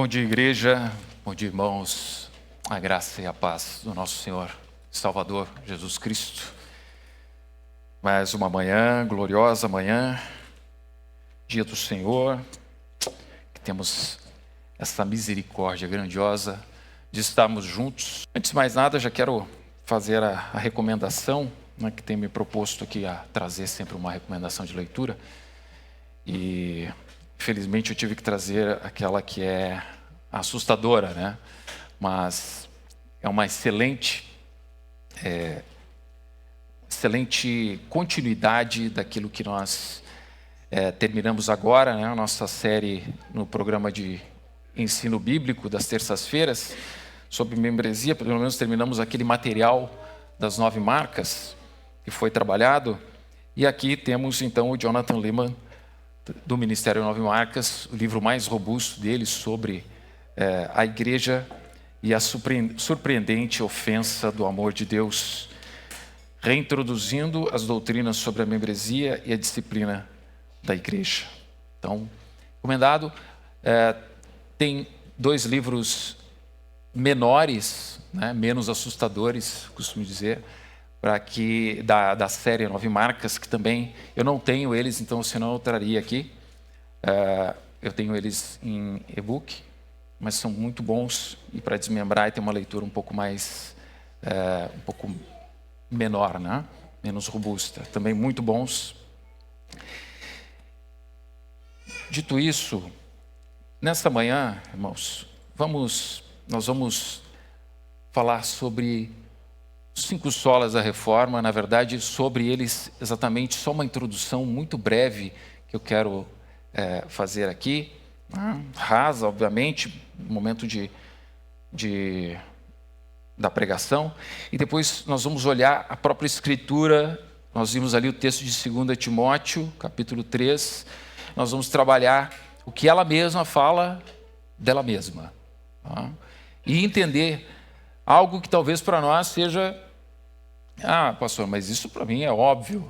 Bom dia, igreja. Bom dia, irmãos. A graça e a paz do nosso Senhor e Salvador Jesus Cristo. Mais uma manhã, gloriosa manhã, dia do Senhor, que temos essa misericórdia grandiosa de estarmos juntos. Antes de mais nada, já quero fazer a recomendação, que tem me proposto aqui a trazer sempre uma recomendação de leitura. E infelizmente eu tive que trazer aquela que é assustadora, mas é uma excelente continuidade daquilo que nós terminamos agora, a nossa série no programa de ensino bíblico das terças-feiras, sobre membresia. Pelo menos terminamos aquele material das 9 marcas que foi trabalhado. E aqui temos então o Jonathan Leeman, do Ministério 9 Marcas, o livro mais robusto dele sobre a igreja e a surpreendente ofensa do amor de Deus, reintroduzindo as doutrinas sobre a membresia e a disciplina da igreja. Então, recomendado. Tem 2 livros menores, menos assustadores, costumo dizer, da série 9 Marcas, que também eu não tenho eles, então senão eu traria aqui. Eu tenho eles em e-book, mas são muito bons e para desmembrar e ter uma leitura um pouco mais, um pouco menor, menos robusta. Também muito bons. Dito isso, nesta manhã, irmãos, nós vamos falar sobre 5 solas da Reforma. Na verdade, sobre eles exatamente só uma introdução muito breve que eu quero fazer aqui, rasa, obviamente, no momento da pregação, e depois nós vamos olhar a própria Escritura. Nós vimos ali o texto de 2 Timóteo, capítulo 3, nós vamos trabalhar o que ela mesma fala dela mesma, e entender algo que talvez para nós seja, pastor, mas isso para mim é óbvio.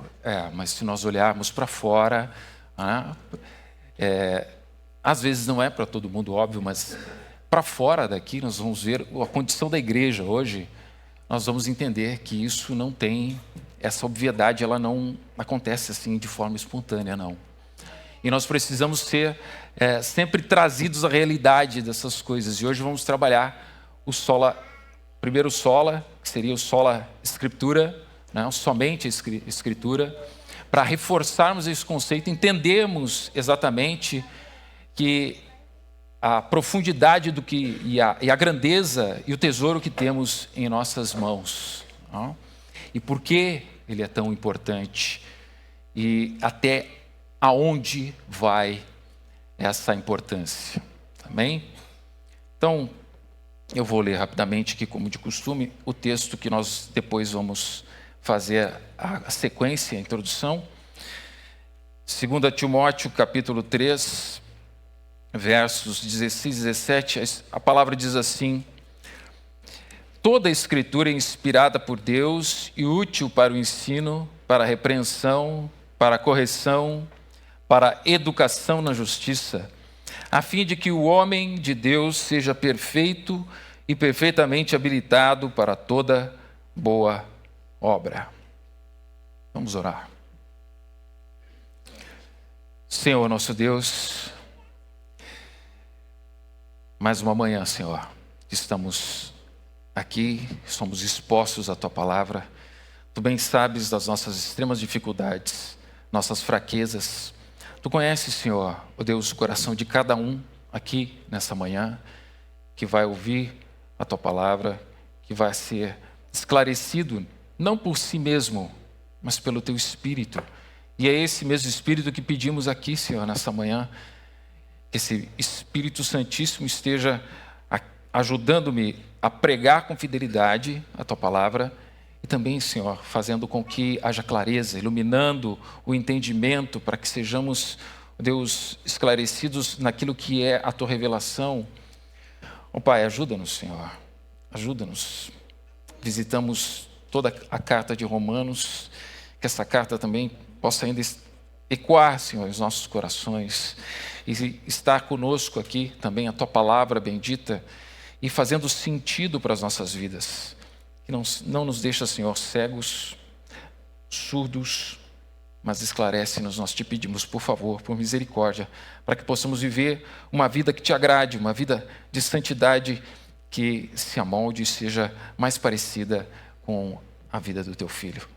Mas se nós olharmos para fora, às vezes não é para todo mundo óbvio, mas para fora daqui nós vamos ver a condição da igreja hoje. Nós vamos entender que isso não tem, essa obviedade, ela não acontece assim de forma espontânea, não. E nós precisamos ser sempre trazidos à realidade dessas coisas. E hoje vamos trabalhar primeiro sola, que seria o sola escritura, somente a escritura, para reforçarmos esse conceito, entendermos exatamente que a profundidade do que e a grandeza e o tesouro que temos em nossas mãos, e por que ele é tão importante e até aonde vai essa importância. Amém? Então, eu vou ler rapidamente aqui, como de costume, o texto que nós depois vamos fazer a sequência, a introdução. 2 Timóteo, capítulo 3, versos 16 e 17, a palavra diz assim: toda a Escritura é inspirada por Deus e útil para o ensino, para a repreensão, para a correção, para a educação na justiça, a fim de que o homem de Deus seja perfeito e perfeitamente habilitado para toda boa obra. Vamos orar. Senhor, nosso Deus, mais uma manhã, Senhor, estamos aqui, somos expostos à Tua Palavra. Tu bem sabes das nossas extremas dificuldades, nossas fraquezas. Tu conheces, Senhor, ó Deus, o coração de cada um aqui nessa manhã, que vai ouvir a Tua Palavra, que vai ser esclarecido, não por si mesmo, mas pelo Teu Espírito. E é esse mesmo Espírito que pedimos aqui, Senhor, nessa manhã, que esse Espírito Santíssimo esteja ajudando-me a pregar com fidelidade a Tua Palavra, e também, Senhor, fazendo com que haja clareza, iluminando o entendimento, para que sejamos, Deus, esclarecidos naquilo que é a Tua revelação. Pai, ajuda-nos, Senhor, ajuda-nos. Visitamos toda a carta de Romanos, que essa carta também possa ainda ecoar, Senhor, os nossos corações e estar conosco aqui também a Tua palavra bendita e fazendo sentido para as nossas vidas. Que não nos deixa, Senhor, cegos, surdos, mas esclarece-nos, nós te pedimos, por favor, por misericórdia, para que possamos viver uma vida que te agrade, uma vida de santidade que se amolde e seja mais parecida com a vida do teu Filho.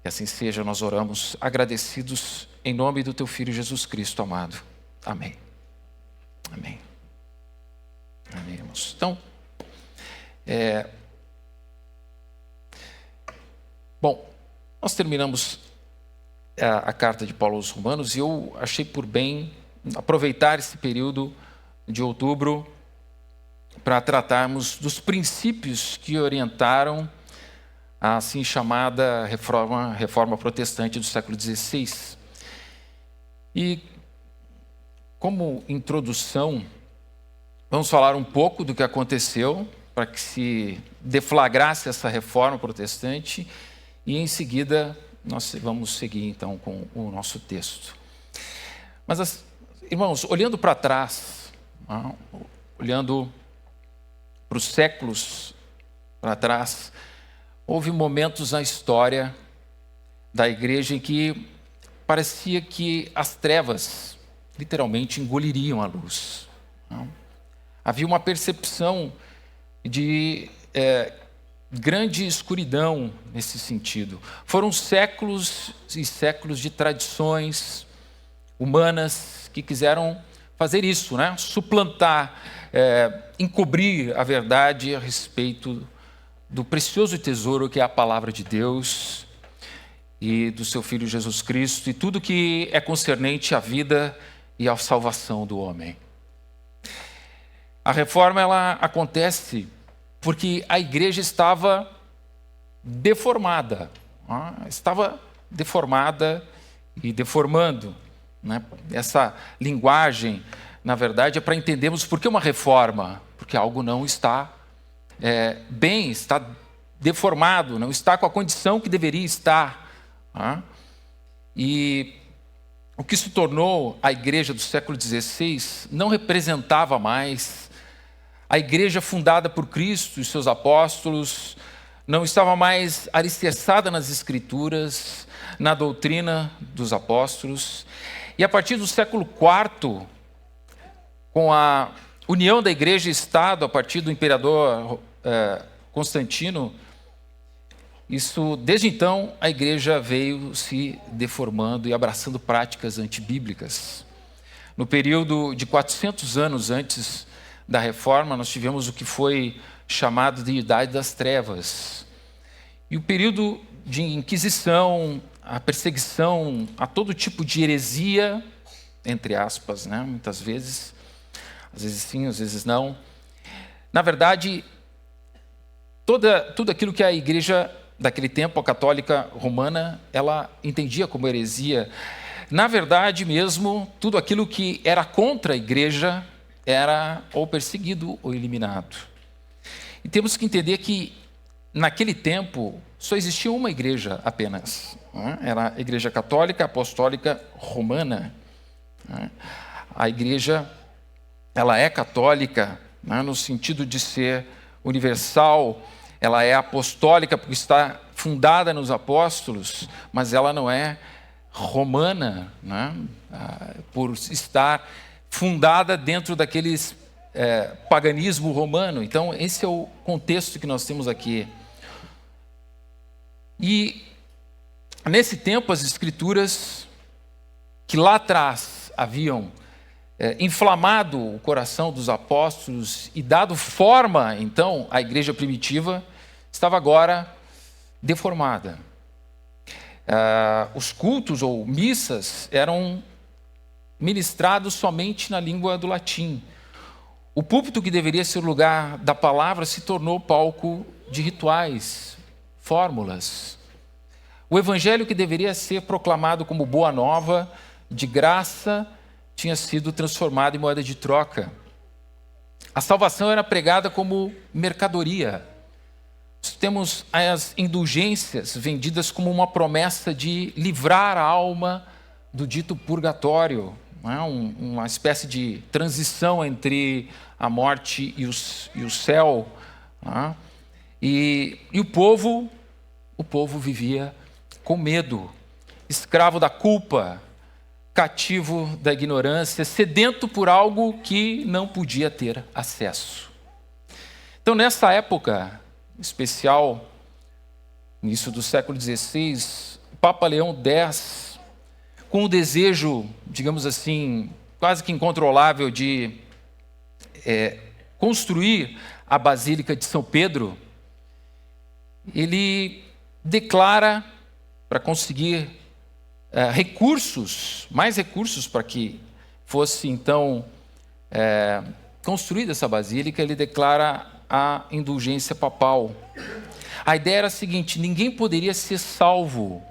Que assim seja, nós oramos agradecidos em nome do teu Filho Jesus Cristo amado. Amém. Amém. Amém, irmãos. Então, bom, nós terminamos a carta de Paulo aos Romanos e eu achei por bem aproveitar esse período de outubro para tratarmos dos princípios que orientaram a assim chamada reforma protestante do século XVI. E como introdução, vamos falar um pouco do que aconteceu para que se deflagrasse essa reforma protestante e em seguida nós vamos seguir então com o nosso texto. Mas, irmãos, olhando para trás, olhando para os séculos para trás, houve momentos na história da igreja em que parecia que as trevas literalmente engoliriam a luz. Havia uma percepção de grande escuridão nesse sentido. Foram séculos e séculos de tradições humanas que quiseram fazer isso, né? Suplantar, encobrir a verdade a respeito do precioso tesouro que é a palavra de Deus e do seu Filho Jesus Cristo e tudo que é concernente à vida e à salvação do homem. A reforma ela acontece porque a igreja estava deformada, e deformando, né? Essa linguagem, na verdade, é para entendermos por que uma reforma, porque algo não está bem, está deformado, não está com a condição que deveria estar. E o que se tornou a igreja do século XVI não representava mais a igreja fundada por Cristo e seus apóstolos, não estava mais alicerçada nas Escrituras, na doutrina dos apóstolos. E a partir do século IV, com a união da igreja e Estado, a partir do imperador Constantino, desde então a igreja veio se deformando e abraçando práticas antibíblicas. No período de 400 anos antes da reforma, nós tivemos o que foi chamado de Idade das Trevas. E o período de Inquisição, a perseguição a todo tipo de heresia, entre aspas, né? Muitas vezes, às vezes sim, às vezes não. Na verdade, tudo aquilo que a igreja daquele tempo, a católica romana, ela entendia como heresia. Na verdade mesmo, tudo aquilo que era contra a igreja era ou perseguido ou eliminado. E temos que entender que naquele tempo só existia uma igreja apenas, né? Era a Igreja Católica Apostólica Romana. A igreja, ela é católica, né, no sentido de ser universal, ela é apostólica porque está fundada nos apóstolos, mas ela não é romana, né, por estar fundada dentro daqueles paganismo romano. Então, esse é o contexto que nós temos aqui. E, nesse tempo, as Escrituras, que lá atrás haviam inflamado o coração dos apóstolos e dado forma, então, à igreja primitiva, estava agora deformada. Os cultos ou missas eram ministrados somente na língua do latim. O púlpito, que deveria ser o lugar da palavra, se tornou palco de rituais, fórmulas. O evangelho, que deveria ser proclamado como boa nova, de graça, tinha sido transformado em moeda de troca. A salvação era pregada como mercadoria. Temos as indulgências vendidas como uma promessa de livrar a alma do dito purgatório, né? Uma espécie de transição entre a morte e o céu. Né? E o povo vivia com medo, escravo da culpa, cativo da ignorância, sedento por algo que não podia ter acesso. Então, nessa época especial, início do século XVI, o Papa Leão X, com o desejo, digamos assim, quase que incontrolável de construir a Basílica de São Pedro, ele declara, para conseguir mais recursos para que fosse então construída essa basílica, ele declara a indulgência papal. A ideia era a seguinte: ninguém poderia ser salvo,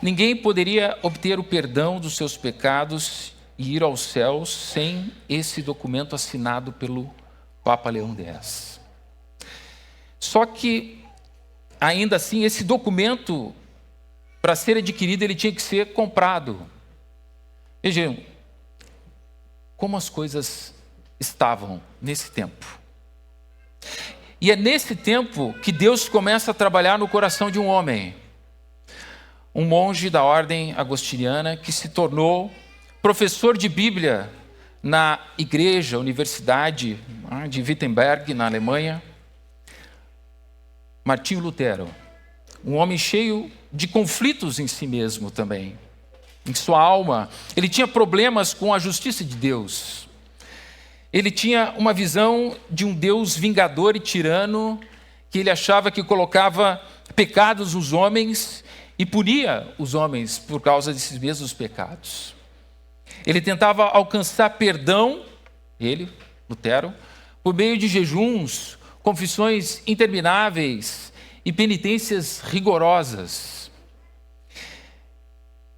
ninguém poderia obter o perdão dos seus pecados e ir aos céus sem esse documento assinado pelo Papa Leão X. Só que, ainda assim, esse documento, para ser adquirido, ele tinha que ser comprado. Vejam como as coisas estavam nesse tempo. E é nesse tempo que Deus começa a trabalhar no coração de um homem, um monge da ordem agostiniana que se tornou professor de Bíblia na universidade de Wittenberg, na Alemanha, Martinho Lutero. Um homem cheio de conflitos em si mesmo também, em sua alma. Ele tinha problemas com a justiça de Deus. Ele tinha uma visão de um Deus vingador e tirano, que ele achava que colocava pecados nos homens e punia os homens por causa desses mesmos pecados. Ele tentava alcançar perdão, Lutero, por meio de jejuns, confissões intermináveis e penitências rigorosas.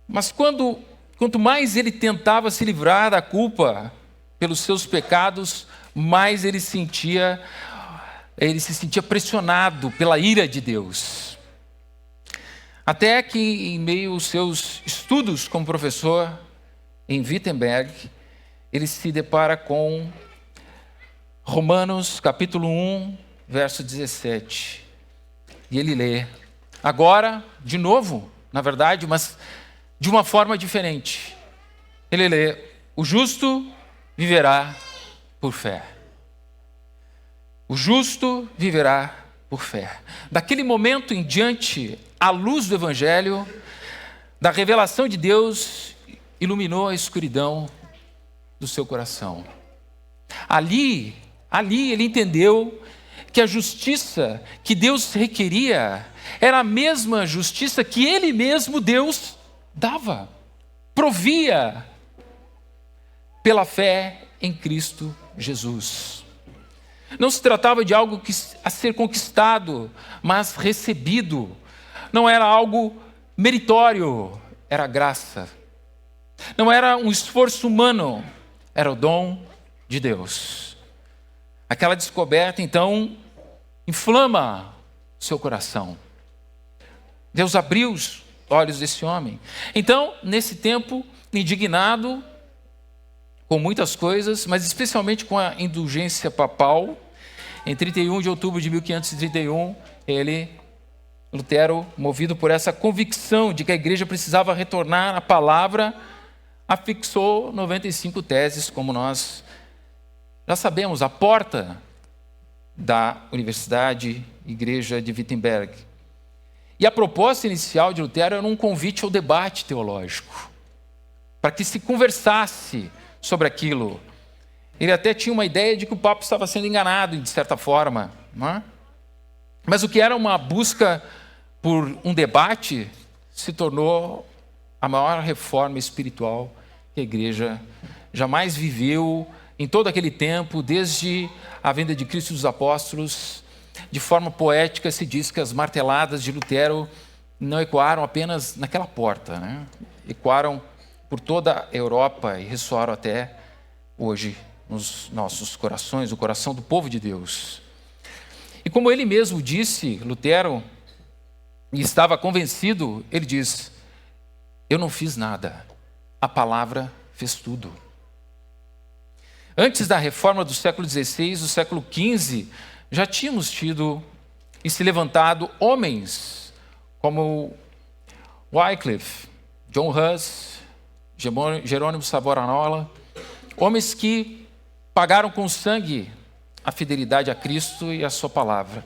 Mas quanto mais ele tentava se livrar da culpa pelos seus pecados, mais ele se sentia pressionado pela ira de Deus. Até que, em meio aos seus estudos como professor em Wittenberg, ele se depara com Romanos capítulo 1, verso 17. E ele lê, agora, de novo, na verdade, mas de uma forma diferente. Ele lê, o justo viverá por fé. O justo viverá por fé. Daquele momento em diante, a luz do Evangelho, da revelação de Deus, iluminou a escuridão do seu coração. Ali ele entendeu que a justiça que Deus requeria era a mesma justiça que Ele mesmo, Deus, dava, provia pela fé em Cristo Jesus. Não se tratava de algo a ser conquistado, mas recebido. Não era algo meritório, era graça. Não era um esforço humano, era o dom de Deus. Aquela descoberta, então, inflama o seu coração. Deus abriu os olhos desse homem. Então, nesse tempo, indignado com muitas coisas, mas especialmente com a indulgência papal, em 31 de outubro de 1531, Lutero, movido por essa convicção de que a igreja precisava retornar à palavra, afixou 95 teses, como nós já sabemos, à porta da Universidade Igreja de Wittenberg. E a proposta inicial de Lutero era um convite ao debate teológico, para que se conversasse sobre aquilo. Ele até tinha uma ideia de que o Papa estava sendo enganado, de certa forma. Não é? Mas o que era uma busca por um debate se tornou a maior reforma espiritual que a igreja jamais viveu em todo aquele tempo, desde a vinda de Cristo e dos apóstolos. De forma poética se diz que as marteladas de Lutero não ecoaram apenas naquela porta, né? Ecoaram por toda a Europa e ressoaram até hoje nos nossos corações, o coração do povo de Deus. E como ele mesmo disse, Lutero, e estava convencido, ele diz, eu não fiz nada, a palavra fez tudo. Antes da reforma do século XVI, do século XV, já tínhamos tido e se levantado homens como Wycliffe, John Huss, Jerônimo Savonarola, homens que pagaram com sangue a fidelidade a Cristo e a sua palavra.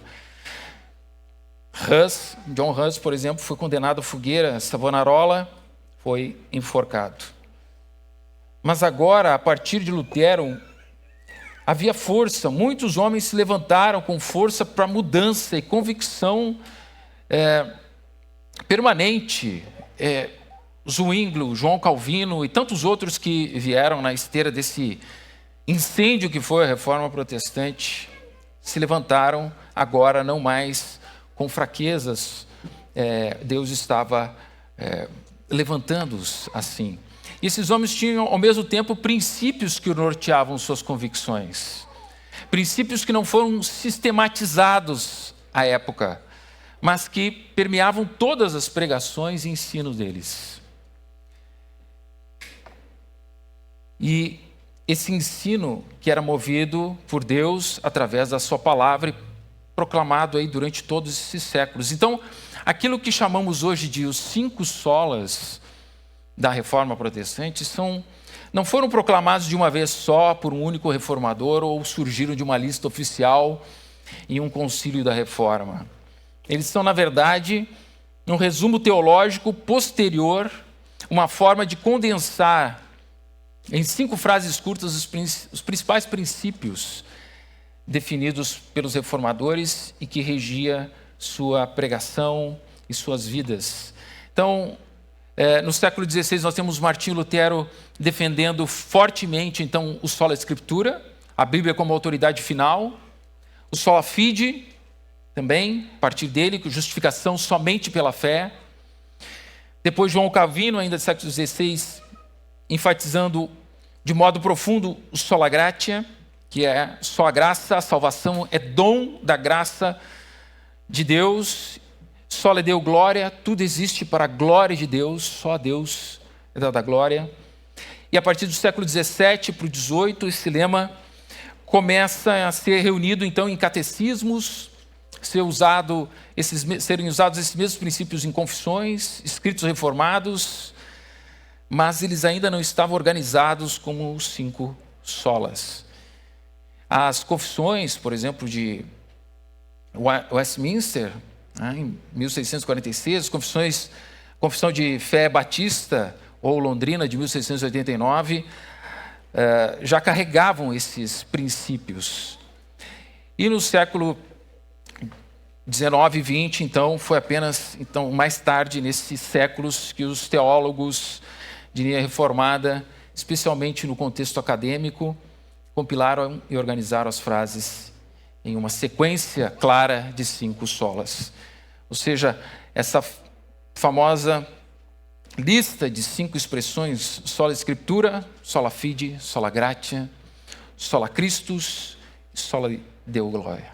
John Huss, por exemplo, foi condenado à fogueira, Savonarola foi enforcado. Mas agora, a partir de Lutero, havia força, muitos homens se levantaram com força para mudança e convicção permanente. Zwinglio, João Calvino e tantos outros que vieram na esteira desse incêndio que foi a Reforma Protestante, se levantaram agora não mais com fraquezas. Deus estava levantando-os assim. E esses homens tinham, ao mesmo tempo, princípios que norteavam suas convicções. Princípios que não foram sistematizados à época, mas que permeavam todas as pregações e ensino deles. E esse ensino que era movido por Deus através da sua palavra e proclamado aí durante todos esses séculos. Então, aquilo que chamamos hoje de os 5 solas da Reforma Protestante não foram proclamados de uma vez só por um único reformador ou surgiram de uma lista oficial em um concílio da Reforma. Eles são, na verdade, um resumo teológico posterior, uma forma de condensar em 5 frases curtas os principais princípios definidos pelos reformadores e que regia sua pregação e suas vidas. Então, no século XVI, nós temos Martinho Lutero defendendo fortemente, então, o sola Scriptura, a Bíblia como autoridade final, o sola fide, também, a partir dele, justificação somente pela fé. Depois, João Calvino, ainda do século XVI, enfatizando de modo profundo o sola gratia, que é só a graça, a salvação é dom da graça de Deus. Sola Deo glória, tudo existe para a glória de Deus, só a Deus é dada a glória. E a partir do século XVII para o XVIII, esse lema começa a ser reunido então em catecismos, serem usados esses mesmos princípios em confissões, escritos reformados, mas eles ainda não estavam organizados como os 5 solas. As confissões, por exemplo, de Westminster, em 1646, Confissão de Fé Batista ou Londrina de 1689, já carregavam esses princípios. E no século 19 e 20, então, foi apenas mais tarde, nesses séculos, que os teólogos de linha reformada, especialmente no contexto acadêmico, compilaram e organizaram as frases em uma sequência clara de 5 solas. Ou seja, essa famosa lista de 5 expressões, sola Scriptura, sola fide, sola gratia, sola Christus, sola Deo gloria.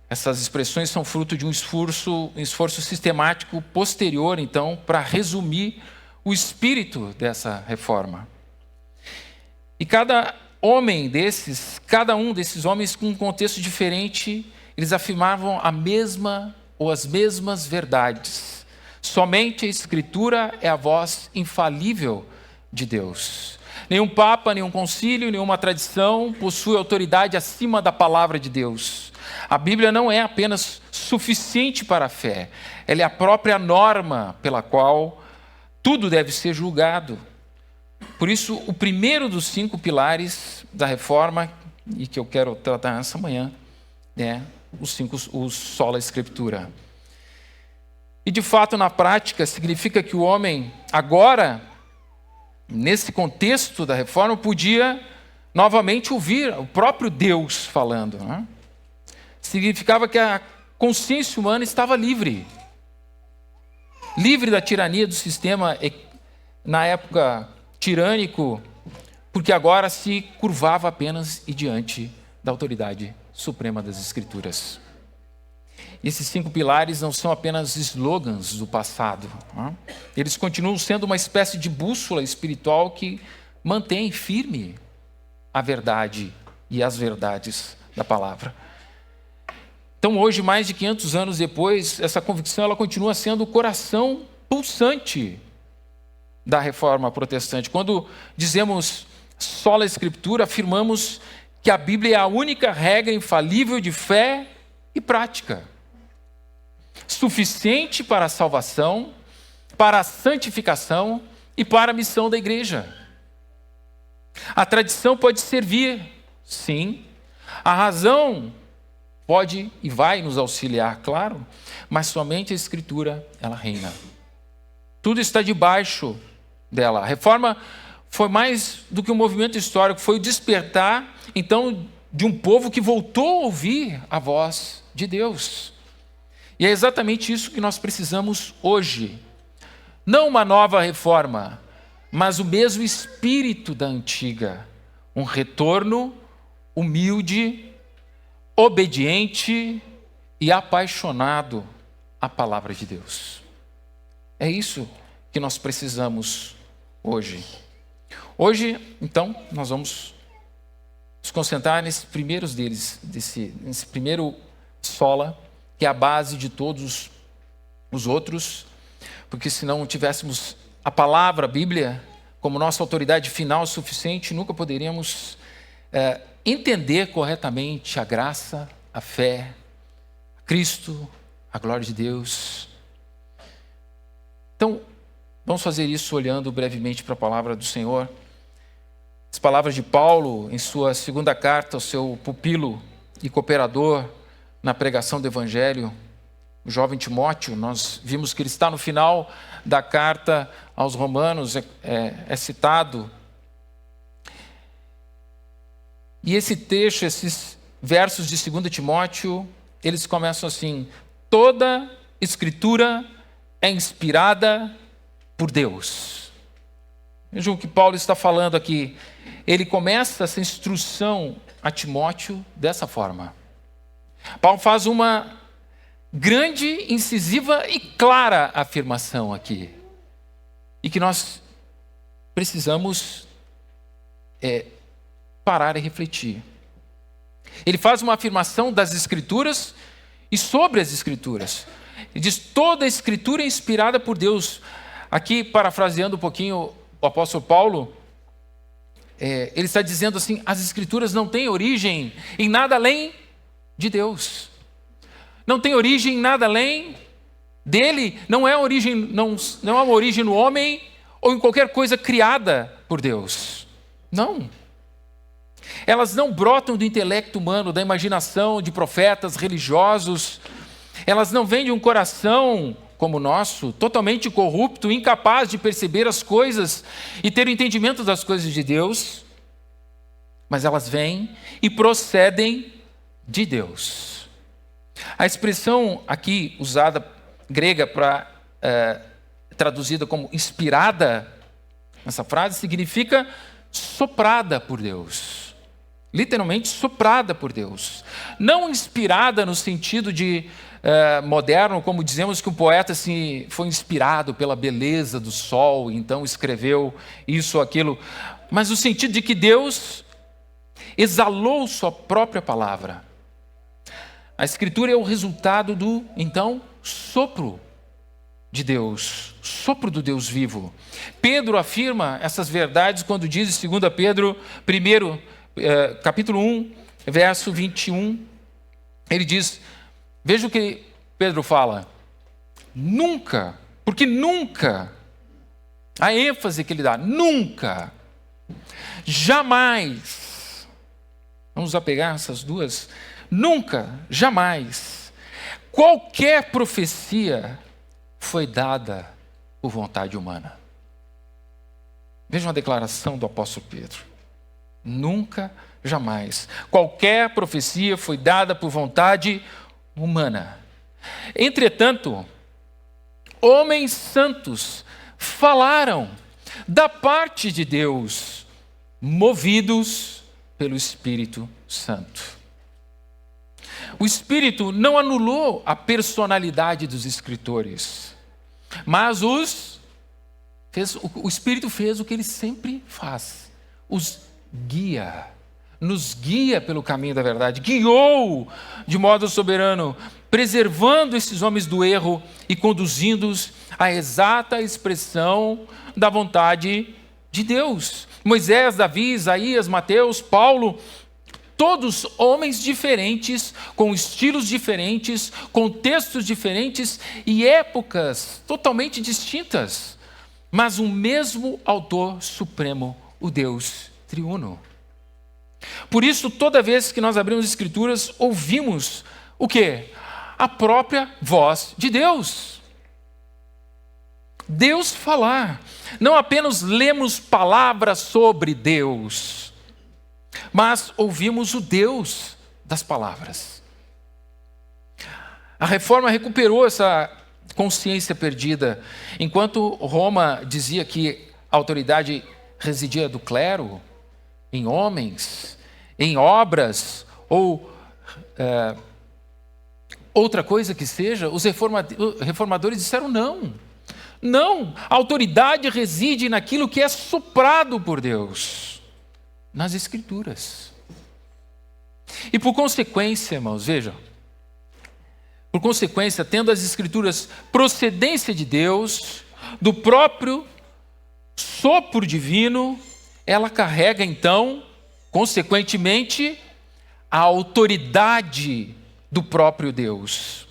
Essas expressões são fruto de um esforço sistemático posterior, então, para resumir o espírito dessa reforma. E cada um desses homens com um contexto diferente, eles afirmavam a mesma ou as mesmas verdades. Somente a Escritura é a voz infalível de Deus. Nenhum papa, nenhum concílio, nenhuma tradição possui autoridade acima da palavra de Deus. A Bíblia não é apenas suficiente para a fé, ela é a própria norma pela qual tudo deve ser julgado. Por isso, o primeiro dos 5 pilares da reforma, e que eu quero tratar essa manhã, é o sola Scriptura. E de fato, na prática, significa que o homem, agora, nesse contexto da reforma, podia novamente ouvir o próprio Deus falando. Né? Significava que a consciência humana estava livre da tirania do sistema, na época tirânico, porque agora se curvava apenas e diante da autoridade suprema das Escrituras. Esses 5 pilares não são apenas slogans do passado. Eles continuam sendo uma espécie de bússola espiritual que mantém firme a verdade e as verdades da palavra. Então, hoje, mais de 500 anos depois, essa convicção ela continua sendo o coração pulsante da reforma protestante. Quando dizemos sola Escritura, afirmamos que a Bíblia é a única regra infalível de fé e prática, suficiente para a salvação, para a santificação e para a missão da igreja. A tradição pode servir, sim. A razão pode e vai nos auxiliar, claro, mas somente a Escritura, ela reina. Tudo está debaixo dela. A reforma foi mais do que um movimento histórico, foi o despertar, então, de um povo que voltou a ouvir a voz de Deus. E é exatamente isso que nós precisamos hoje. Não uma nova reforma, mas o mesmo espírito da antiga. Um retorno humilde, obediente e apaixonado à palavra de Deus. É isso que nós precisamos hoje. Hoje, então, nós vamos nos concentrar nesses primeiros deles, nesse primeiro sola, que é a base de todos os outros, porque se não tivéssemos a palavra, a Bíblia, como nossa autoridade final suficiente, nunca poderíamos entender corretamente a graça, a fé, a Cristo, a glória de Deus. Então, vamos fazer isso olhando brevemente para a palavra do Senhor. As palavras de Paulo em sua segunda carta ao seu pupilo e cooperador na pregação do Evangelho, o jovem Timóteo. Nós vimos que ele está no final da carta aos Romanos, é citado. E esse texto, esses versos de 2 Timóteo, eles começam assim: toda Escritura é inspirada por Deus. Vejam o que Paulo está falando aqui. Ele começa essa instrução a Timóteo dessa forma. Paulo faz uma grande, incisiva e clara afirmação aqui. E que nós precisamos parar e refletir. Ele faz uma afirmação das Escrituras e sobre as Escrituras. Ele diz: toda a Escritura é inspirada por Deus. Aqui, parafraseando um pouquinho o apóstolo Paulo, ele está dizendo assim: as Escrituras não têm origem em nada além de Deus. Não tem origem em nada além dele. Não é uma origem no homem ou em qualquer coisa criada por Deus. Não. Elas não brotam do intelecto humano, da imaginação de profetas religiosos. Elas não vêm de um coração como o nosso, totalmente corrupto, incapaz de perceber as coisas e ter o entendimento das coisas de Deus. Mas elas vêm e procedem de Deus. A expressão aqui usada, grega, traduzida como inspirada, nessa frase, significa soprada por Deus. Literalmente soprada por Deus. Não inspirada no sentido de moderno, como dizemos que um poeta assim, foi inspirado pela beleza do sol, então escreveu isso ou aquilo, mas no sentido de que Deus exalou sua própria palavra. A Escritura é o resultado do, então, sopro de Deus, sopro do Deus vivo. Pedro afirma essas verdades quando diz em 2 Pedro, capítulo 1, verso 21, ele diz, veja o que Pedro fala: nunca, porque nunca, a ênfase que ele dá, nunca, jamais, vamos apegar essas duas, nunca, jamais, qualquer profecia foi dada por vontade humana. Veja uma declaração do apóstolo Pedro: nunca, jamais, qualquer profecia foi dada por vontade humana. Entretanto, homens santos falaram da parte de Deus, movidos pelo Espírito Santo. O Espírito não anulou a personalidade dos escritores, mas o Espírito fez o que ele sempre faz: nos guia pelo caminho da verdade, guiou de modo soberano, preservando esses homens do erro e conduzindo-os à exata expressão da vontade de Deus. Moisés, Davi, Isaías, Mateus, Paulo, todos homens diferentes, com estilos diferentes, contextos diferentes e épocas totalmente distintas, mas um mesmo autor supremo, o Deus triuno. Por isso, toda vez que nós abrimos as Escrituras, ouvimos o quê? A própria voz de Deus. Deus falar. Não apenas lemos palavras sobre Deus, mas ouvimos o Deus das palavras. A Reforma recuperou essa consciência perdida. Enquanto Roma dizia que a autoridade residia do clero, em homens, em obras, ou outra coisa que seja, os reformadores disseram não. Não, a autoridade reside naquilo que é soprado por Deus, nas Escrituras. E por consequência, irmãos, vejam, por consequência, tendo as Escrituras procedência de Deus, do próprio sopro divino, ela carrega então, consequentemente, a autoridade do próprio Deus.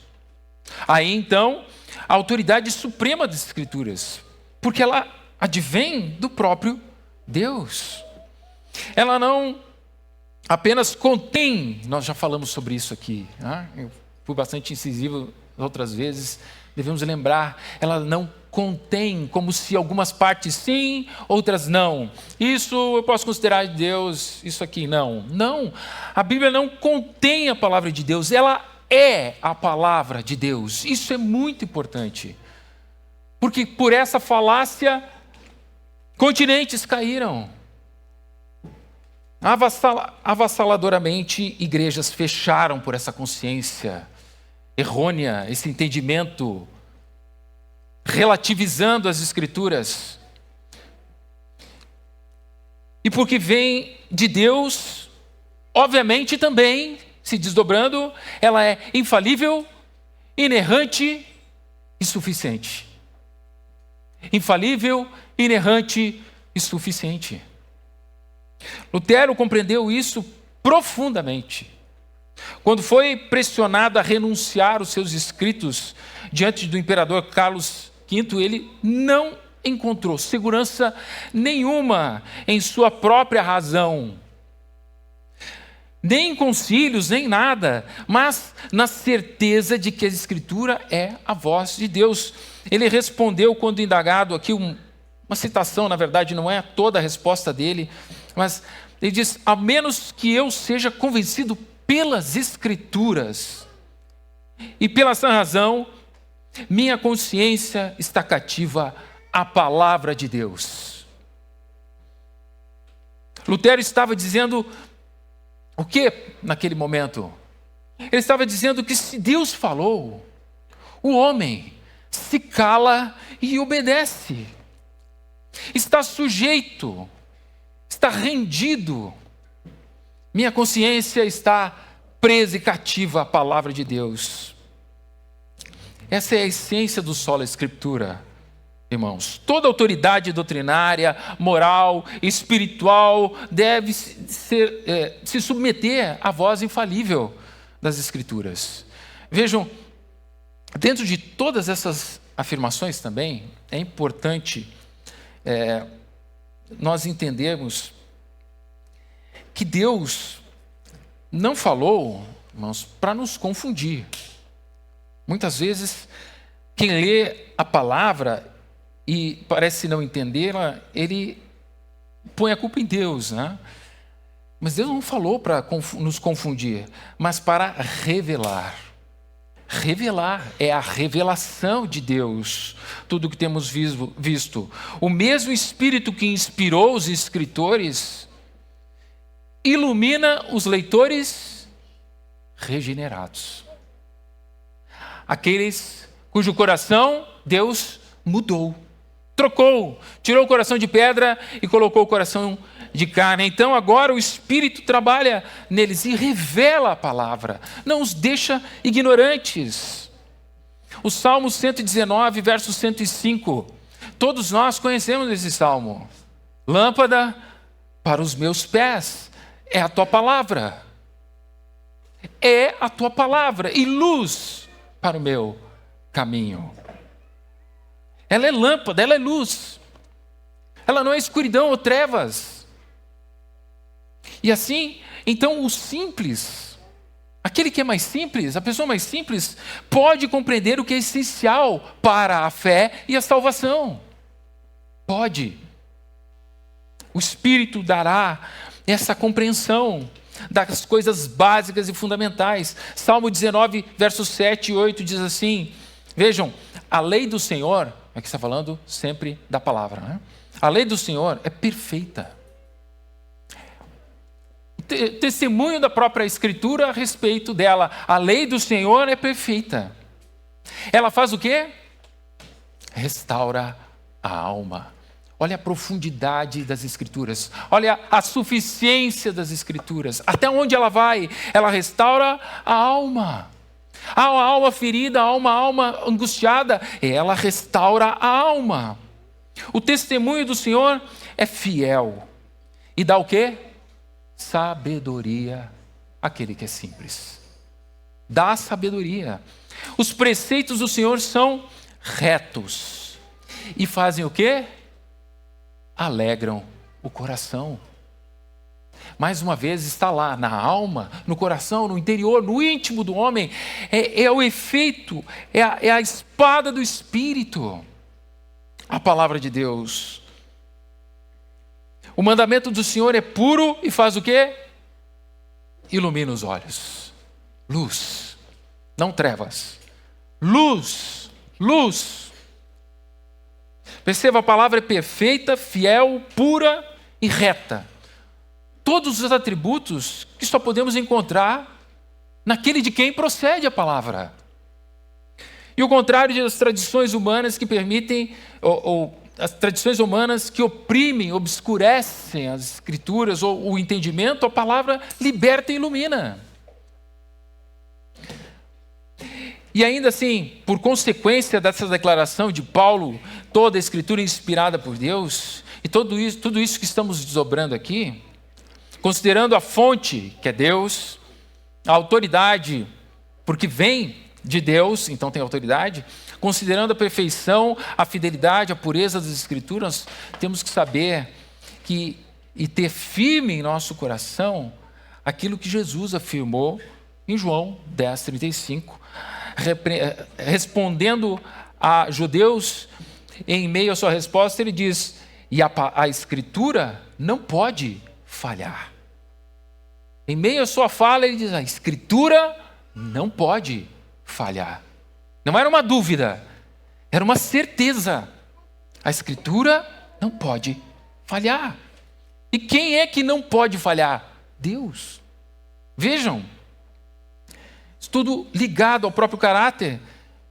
Aí então, a autoridade suprema das Escrituras, porque ela advém do próprio Deus. Ela não apenas contém, nós já falamos sobre isso aqui, né? Eu fui bastante incisivo outras vezes, devemos lembrar, ela não contém, como se algumas partes sim, outras não. Isso eu posso considerar de Deus, isso aqui não. Não, a Bíblia não contém a palavra de Deus, ela é a palavra de Deus. Isso é muito importante, porque por essa falácia, continentes caíram. Avassaladoramente, igrejas fecharam por essa consciência errônea, esse entendimento, relativizando as Escrituras. E porque vem de Deus, obviamente também, se desdobrando, ela é infalível, inerrante e suficiente. Infalível, inerrante e suficiente. Lutero compreendeu isso profundamente. Quando foi pressionado a renunciar os seus escritos diante do imperador Carlos V, ele não encontrou segurança nenhuma em sua própria razão, nem em concílios, nem nada, mas na certeza de que a Escritura é a voz de Deus. Ele respondeu quando indagado, aqui uma citação, na verdade não é toda a resposta dele, mas ele diz: a menos que eu seja convencido pelas Escrituras, e pela essa razão, minha consciência está cativa à palavra de Deus. Lutero estava dizendo o que naquele momento? Ele estava dizendo que se Deus falou, o homem se cala e obedece. Está sujeito, está rendido. Minha consciência está presa e cativa à palavra de Deus. Essa é a essência do sola Escritura, irmãos. Toda autoridade doutrinária, moral, espiritual deve se submeter à voz infalível das Escrituras. Vejam, dentro de todas essas afirmações também, é importante nós entendermos que Deus não falou, irmãos, para nos confundir. Muitas vezes, quem lê a palavra e parece não entendê-la, ele põe a culpa em Deus, né? Mas Deus não falou para nos confundir, mas para revelar. Revelar é a revelação de Deus, tudo o que temos visto. O mesmo Espírito que inspirou os escritores ilumina os leitores regenerados. Aqueles cujo coração Deus mudou, trocou, tirou o coração de pedra e colocou o coração de carne. Então agora o Espírito trabalha neles e revela a palavra, não os deixa ignorantes. O Salmo 119, verso 105, todos nós conhecemos esse salmo. Lâmpada para os meus pés é a tua palavra. É a tua palavra e luz para o meu caminho. Ela é lâmpada, ela é luz. Ela não é escuridão ou trevas. E assim, então o simples, aquele que é mais simples, a pessoa mais simples, pode compreender o que é essencial para a fé e a salvação. Pode. O Espírito dará essa compreensão das coisas básicas e fundamentais. Salmo 19, versos 7 e 8 diz assim, vejam, a lei do Senhor, aqui está falando sempre da palavra, né? A lei do Senhor é perfeita. Testemunho da própria Escritura a respeito dela. A lei do Senhor é perfeita. Ela faz o quê? Restaura a alma. Olha a profundidade das Escrituras. Olha a suficiência das Escrituras. Até onde ela vai? Ela restaura a alma. Há uma alma ferida, há uma alma angustiada. Ela restaura a alma. O testemunho do Senhor é fiel. E dá o quê? Sabedoria àquele que é simples. Dá sabedoria. Os preceitos do Senhor são retos. E fazem o quê? Alegram o coração. Mais uma vez está lá, na alma, no coração, no interior, no íntimo do homem. É o efeito, é a espada do Espírito. A palavra de Deus. O mandamento do Senhor é puro e faz o quê? Ilumina os olhos. Luz, não trevas. Luz, luz. Perceba, a palavra é perfeita, fiel, pura e reta. Todos os atributos que só podemos encontrar naquele de quem procede a palavra. E o contrário das tradições humanas que permitem, ou as tradições humanas que oprimem, obscurecem as Escrituras ou o entendimento, a palavra liberta e ilumina. E ainda assim, por consequência dessa declaração de Paulo, toda a Escritura é inspirada por Deus, e tudo isso que estamos desdobrando aqui, considerando a fonte, que é Deus, a autoridade, porque vem de Deus, então tem autoridade, considerando a perfeição, a fidelidade, a pureza das Escrituras, temos que saber e ter firme em nosso coração aquilo que Jesus afirmou em João 10:35, respondendo a judeus, em meio à sua resposta, ele diz, e a Escritura não pode falhar. Em meio à sua fala, ele diz, a Escritura não pode falhar. Não era uma dúvida, era uma certeza. A Escritura não pode falhar. E quem é que não pode falhar? Deus. Vejam, isso tudo ligado ao próprio caráter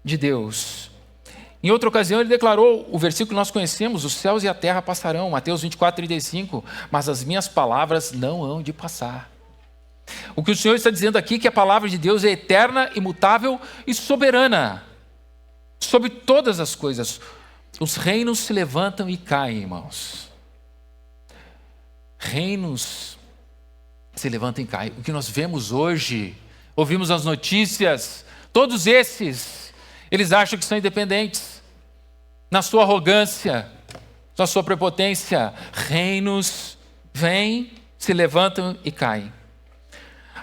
de Deus. Em outra ocasião ele declarou, o versículo que nós conhecemos, os céus e a terra passarão, Mateus 24:35, mas as minhas palavras não hão de passar. O que o Senhor está dizendo aqui é que a palavra de Deus é eterna, imutável e soberana. Sobre todas as coisas. Os reinos se levantam e caem, irmãos. Reinos se levantam e caem. O que nós vemos hoje, ouvimos as notícias, todos esses, eles acham que são independentes. Na sua arrogância, na sua prepotência, reinos vêm, se levantam e caem.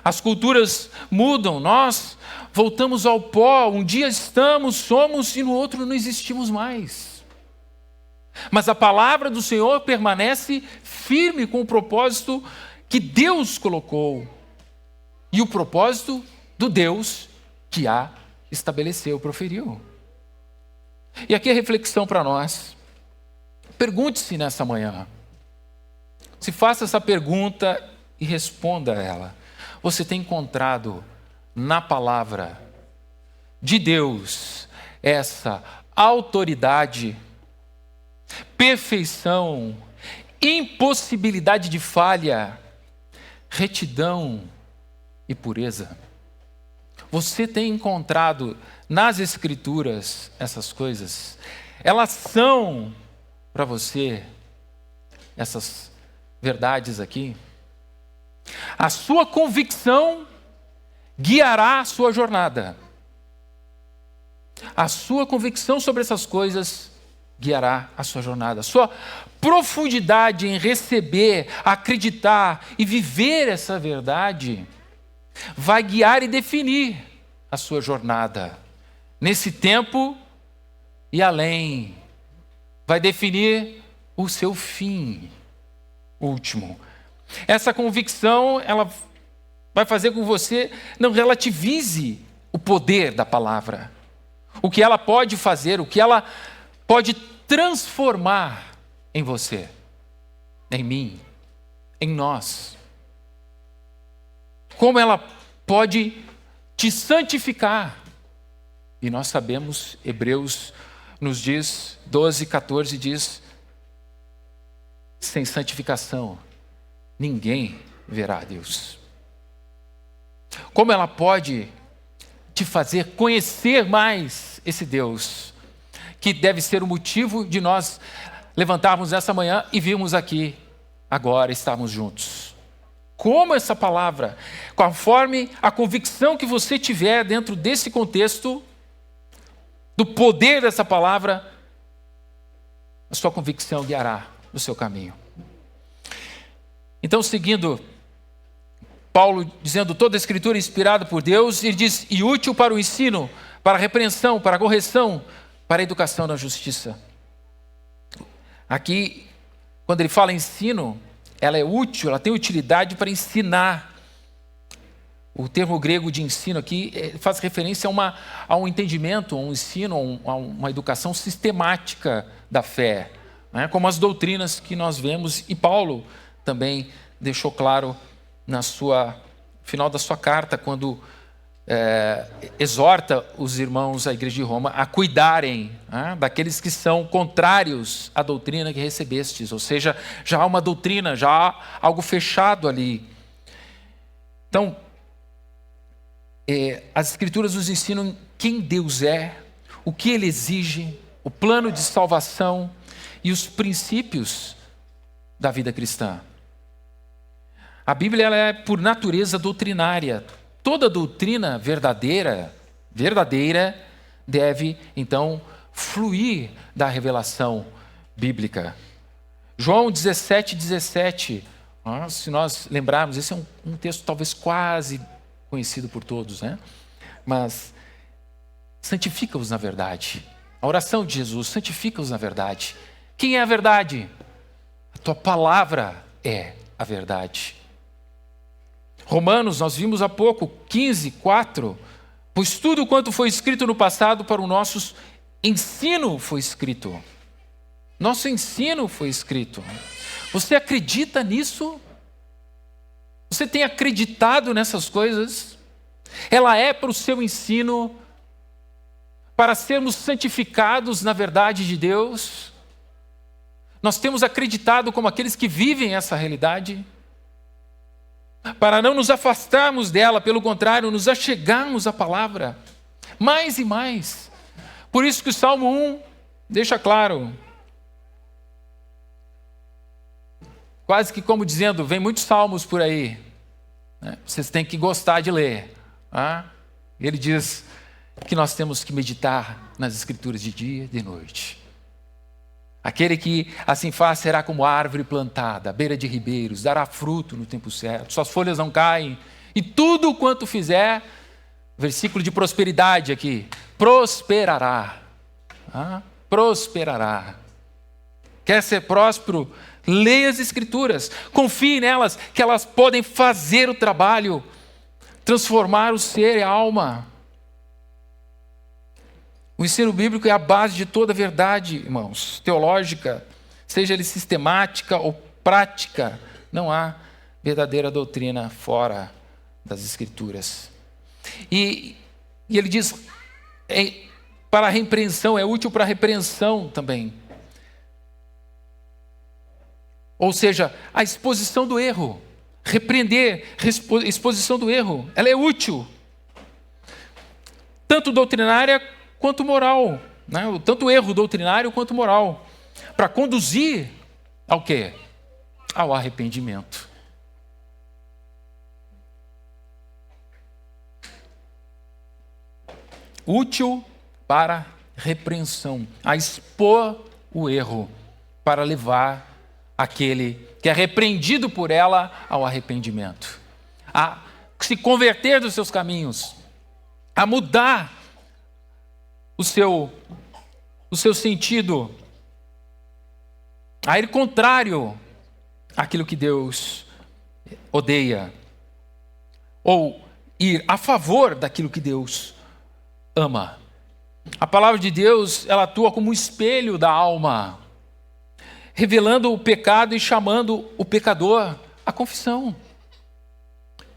As culturas mudam, nós voltamos ao pó, um dia estamos, somos e no outro não existimos mais. Mas a palavra do Senhor permanece firme com o propósito que Deus colocou e o propósito do Deus que a estabeleceu, proferiu. E aqui a reflexão para nós. Pergunte-se nessa manhã. Se faça essa pergunta e responda a ela. Você tem encontrado na palavra de Deus essa autoridade, perfeição, impossibilidade de falha, retidão e pureza. Você tem encontrado nas Escrituras essas coisas? Elas são para você essas verdades aqui? A sua convicção guiará a sua jornada. A sua convicção sobre essas coisas guiará a sua jornada. A sua profundidade em receber, acreditar e viver essa verdade vai guiar e definir a sua jornada nesse tempo e além. Vai definir o seu fim último. Essa convicção, ela vai fazer com que você não relativize o poder da palavra. O que ela pode fazer, o que ela pode transformar em você, em mim, em nós. Como ela pode te santificar. E nós sabemos, Hebreus nos diz, 12:14 diz, sem santificação, ninguém verá a Deus. Como ela pode te fazer conhecer mais esse Deus, que deve ser o motivo de nós levantarmos essa manhã e virmos aqui, agora estarmos juntos. Como essa palavra, conforme a convicção que você tiver dentro desse contexto, do poder dessa palavra, a sua convicção guiará no seu caminho. Então, seguindo Paulo dizendo toda a Escritura é inspirada por Deus, ele diz, e útil para o ensino, para a repreensão, para a correção, para a educação na justiça. Aqui, quando ele fala ensino, ela é útil, ela tem utilidade para ensinar. O termo grego de ensino aqui faz referência a um entendimento, a um ensino, a uma educação sistemática da fé, né? Como as doutrinas que nós vemos, e Paulo também deixou claro no final da sua carta, quando exorta os irmãos da igreja de Roma a cuidarem daqueles que são contrários à doutrina que recebestes, ou seja, já há uma doutrina, já há algo fechado ali. Então, as Escrituras nos ensinam quem Deus é, o que Ele exige, o plano de salvação e os princípios da vida cristã. A Bíblia ela é, por natureza, doutrinária. Toda doutrina verdadeira deve, então, fluir da revelação bíblica. João 17:17, se nós lembrarmos, esse é um texto talvez quase conhecido por todos, né? Mas santifica-os na verdade. A oração de Jesus, santifica-os na verdade. Quem é a verdade? A tua palavra é a verdade. Romanos, nós vimos há pouco, 15:4, pois tudo quanto foi escrito no passado para o nosso ensino foi escrito. Nosso ensino foi escrito. Você acredita nisso? Você tem acreditado nessas coisas? Ela é para o seu ensino, para sermos santificados na verdade de Deus? Nós temos acreditado como aqueles que vivem essa realidade? Para não nos afastarmos dela, pelo contrário, nos achegarmos à palavra, mais e mais. Por isso que o Salmo 1 deixa claro, quase que como dizendo, vem muitos salmos por aí, né? Vocês têm que gostar de ler. Ele diz que nós temos que meditar nas Escrituras de dia e de noite. Aquele que assim faz será como árvore plantada, à beira de ribeiros, dará fruto no tempo certo, suas folhas não caem, e tudo quanto fizer, versículo de prosperidade aqui, prosperará. Prosperará. Quer ser próspero? Leia as Escrituras, confie nelas, que elas podem fazer o trabalho, transformar o ser e a alma. O ensino bíblico é a base de toda a verdade, irmãos, teológica, seja ele sistemática ou prática. Não há verdadeira doutrina fora das Escrituras. E ele diz, para a repreensão, é útil para a repreensão também. Ou seja, a exposição do erro. Repreender, exposição do erro, ela é útil. Tanto doutrinária quanto moral. Né? Tanto erro doutrinário quanto moral. Para conduzir ao quê? Ao arrependimento. Útil para repreensão. A expor o erro para levar aquele que é repreendido por ela ao arrependimento, a se converter dos seus caminhos, a mudar o seu sentido, a ir contrário àquilo que Deus odeia, ou ir a favor daquilo que Deus ama. A palavra de Deus, ela atua como um espelho da alma, revelando o pecado e chamando o pecador à confissão.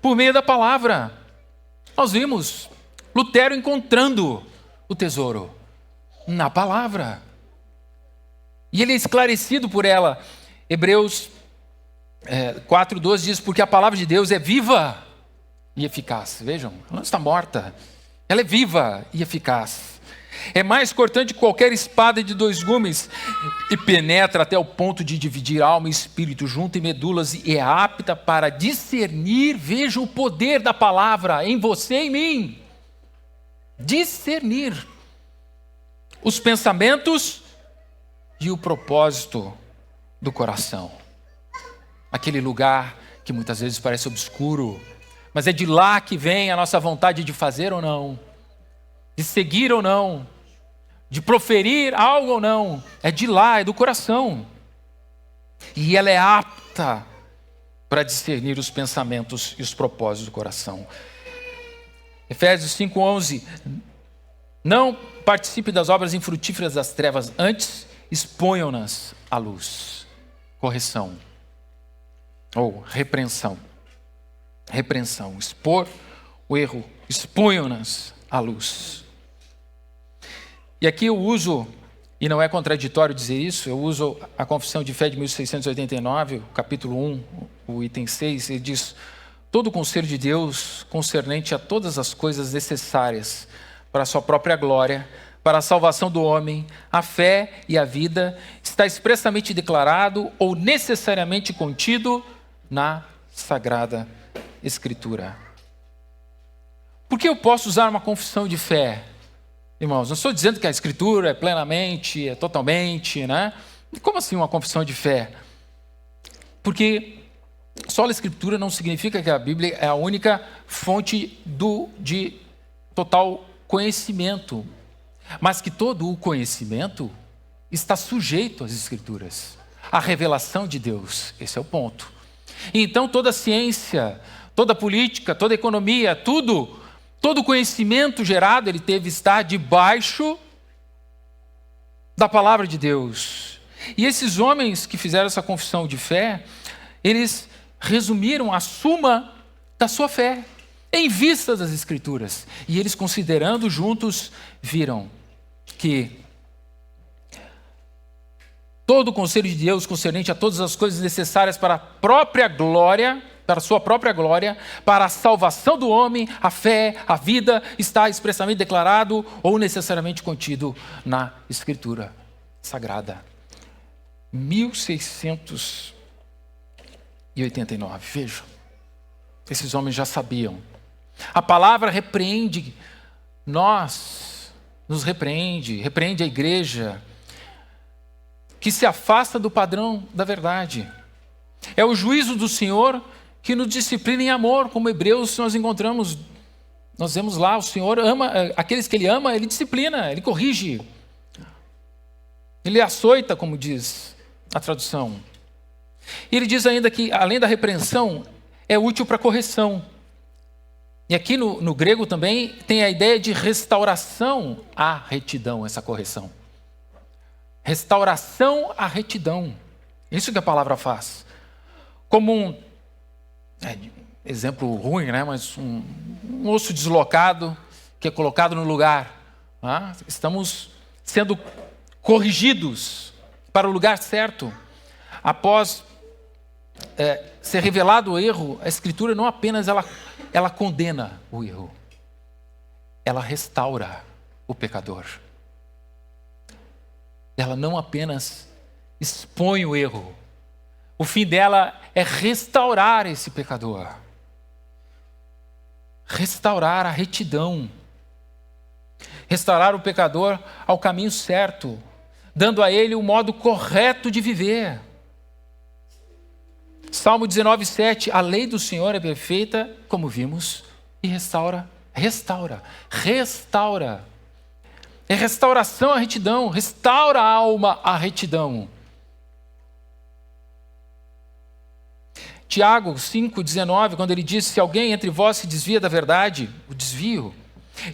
Por meio da palavra, nós vimos Lutero encontrando o tesouro na palavra. E ele é esclarecido por ela. Hebreus 4:12 diz, porque a palavra de Deus é viva e eficaz. Vejam, ela não está morta. Ela é viva e eficaz. É mais cortante que qualquer espada de 2 gumes e penetra até o ponto de dividir alma e espírito, junto e medulas, e é apta para discernir. Veja o poder da palavra em você e em mim. Discernir os pensamentos e o propósito do coração. Aquele lugar que muitas vezes parece obscuro, mas é de lá que vem a nossa vontade de fazer ou não, de seguir ou não, de proferir algo ou não. É de lá, é do coração. E ela é apta para discernir os pensamentos e os propósitos do coração. Efésios 5:11. Não participe das obras infrutíferas das trevas, antes exponham-nas à luz. Correção. Ou repreensão. Repreensão. Expor o erro. Exponham-nas à luz. E aqui eu uso, e não é contraditório dizer isso, eu uso a Confissão de Fé de 1689, capítulo 1, o item 6, ele diz: todo o conselho de Deus concernente a todas as coisas necessárias para a sua própria glória, para a salvação do homem, a fé e a vida, está expressamente declarado ou necessariamente contido na Sagrada Escritura. Por que eu posso usar uma confissão de fé? Irmãos, não estou dizendo que a Escritura é plenamente, é totalmente, né? Como assim uma confissão de fé? Porque só a Escritura não significa que a Bíblia é a única fonte de total conhecimento, mas que todo o conhecimento está sujeito às Escrituras, à revelação de Deus. Esse é o ponto. Então toda a ciência, toda a política, toda a economia, todo o conhecimento gerado, ele deve estar debaixo da palavra de Deus. E esses homens que fizeram essa confissão de fé, eles resumiram a suma da sua fé, em vista das Escrituras. E eles, considerando juntos, viram que todo o conselho de Deus concernente a todas as coisas necessárias para a própria glória, para a sua própria glória, para a salvação do homem, a fé, a vida, está expressamente declarado ou necessariamente contido na Escritura Sagrada. 1689, vejam, esses homens já sabiam. A palavra repreende, nos repreende a igreja, que se afasta do padrão da verdade. É o juízo do Senhor que nos disciplina em amor, como Hebreus nós encontramos, nós vemos lá, o Senhor ama, aqueles que Ele ama, Ele disciplina, Ele corrige, Ele açoita, como diz a tradução. E Ele diz ainda que, além da repreensão, é útil para correção. E aqui no grego também tem a ideia de restauração à retidão, essa correção. Restauração à retidão. Isso que a palavra faz. Como exemplo ruim, né? Mas um osso deslocado que é colocado no lugar. Estamos sendo corrigidos para o lugar certo. Após ser revelado o erro, a Escritura não apenas ela condena o erro, ela restaura o pecador. Ela não apenas expõe o erro, o fim dela é restaurar esse pecador. Restaurar a retidão. Restaurar o pecador ao caminho certo, dando a ele o modo correto de viver. Salmo 19:7, a lei do Senhor é perfeita, como vimos, e restaura. É restauração à retidão, restaura a alma à retidão. Tiago 5:19, quando ele diz, se alguém entre vós se desvia da verdade, o desvio,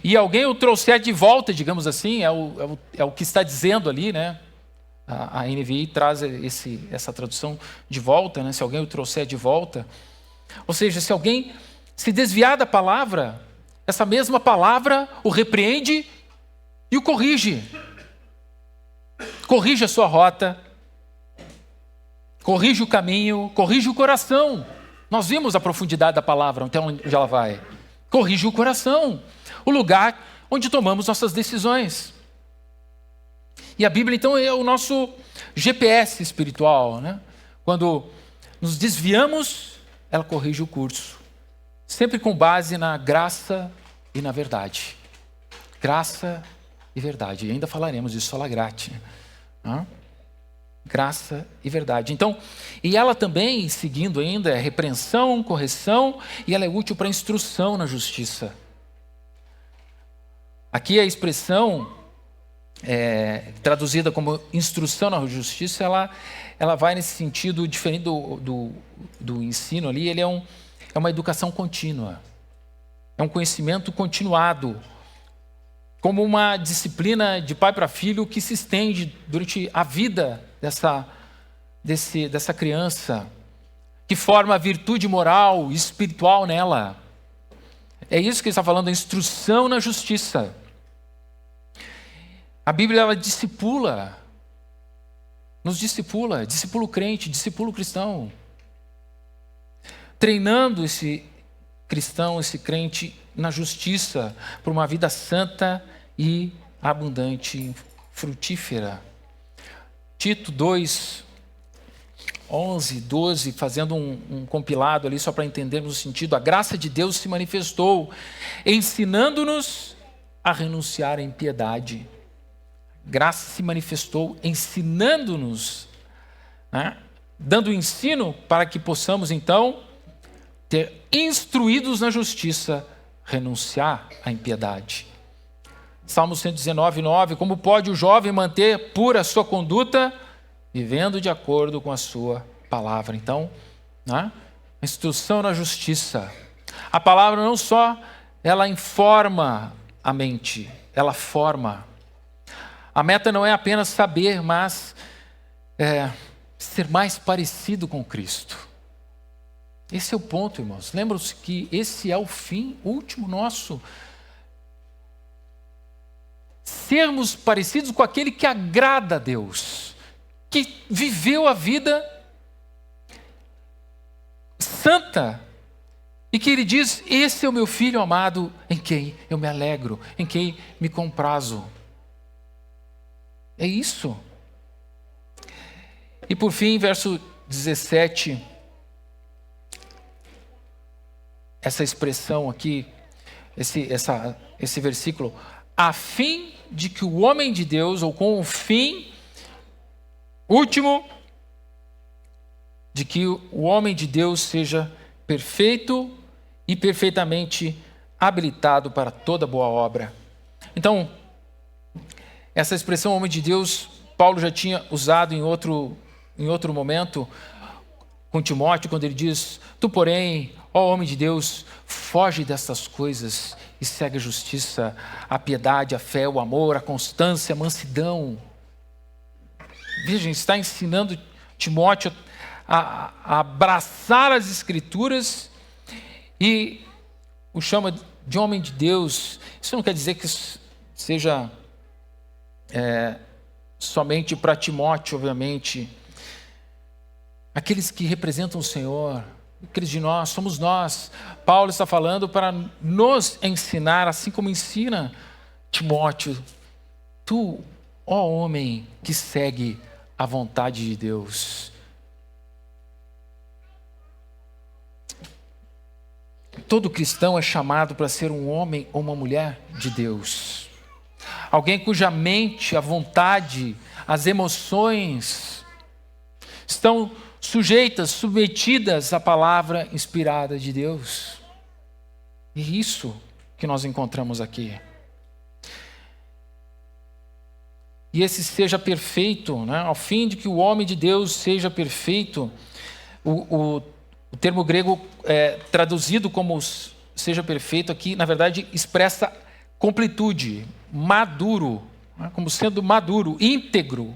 e alguém o trouxer de volta, digamos assim, é o que está dizendo ali, né? A NVI traz essa tradução de volta, né? Se alguém o trouxer de volta. Ou seja, se alguém se desviar da palavra, essa mesma palavra o repreende e o corrige. Corrige a sua rota, corrige o caminho, corrige o coração. Nós vimos a profundidade da palavra, até onde ela vai. Corrige o coração, o lugar onde tomamos nossas decisões. E a Bíblia, então, é o nosso GPS espiritual, né? Quando nos desviamos, ela corrige o curso. Sempre com base na graça e na verdade. Graça e verdade. E ainda falaremos disso, sola gratia. Graça e verdade. Então, e ela também, seguindo ainda, é repreensão, correção, e ela é útil para instrução na justiça. Aqui a expressão traduzida como instrução na justiça, ela vai nesse sentido diferente do ensino ali. Ele é uma educação contínua, é um conhecimento continuado, como uma disciplina de pai para filho que se estende durante a vida dessa criança, que forma a virtude moral e espiritual nela. É isso que ele está falando, a instrução na justiça. A Bíblia, ela discipula o crente, discipula o cristão, treinando esse cristão, esse crente na justiça, por uma vida santa e abundante, frutífera. Tito 2, 11, 12, fazendo um compilado ali só para entendermos o sentido. A graça de Deus se manifestou, ensinando-nos a renunciar à impiedade. Graça se manifestou ensinando-nos, né? Dando ensino para que possamos então ter instruídos na justiça, renunciar à impiedade. Salmo 119:9, como pode o jovem manter pura a sua conduta, vivendo de acordo com a sua palavra? Então, né? Instrução na justiça. A palavra não só ela informa a mente, ela forma. A meta não é apenas saber, mas ser mais parecido com Cristo. Esse é o ponto, irmãos. Lembram-se que esse é o fim último nosso. Sermos parecidos com aquele que agrada a Deus, que viveu a vida santa, e que ele diz, esse é o meu filho amado, em quem eu me alegro, em quem me comprazo. É isso. E por fim, verso 17, essa expressão aqui, esse versículo, a fim de que o homem de Deus, ou com o fim último, de que o homem de Deus seja perfeito e perfeitamente habilitado para toda boa obra. Então, essa expressão homem de Deus, Paulo já tinha usado em outro momento com Timóteo, quando ele diz, tu porém, ó homem de Deus, foge destas coisas e segue a justiça, a piedade, a fé, o amor, a constância, a mansidão. Veja, está ensinando Timóteo a abraçar as Escrituras e o chama de homem de Deus. Isso não quer dizer que seja somente para Timóteo, obviamente. Aqueles que representam o Senhor, aqueles de nós, somos nós. Paulo está falando para nos ensinar, assim como ensina Timóteo. Tu, ó homem que segue a vontade de Deus. Todo cristão é chamado para ser um homem ou uma mulher de Deus. Alguém cuja mente, a vontade, as emoções estão sujeitas, submetidas à palavra inspirada de Deus. E isso que nós encontramos aqui. E esse seja perfeito, né? Ao fim de que o homem de Deus seja perfeito. O termo grego traduzido como seja perfeito aqui, na verdade, expressa completude, maduro, né? Como sendo maduro, íntegro,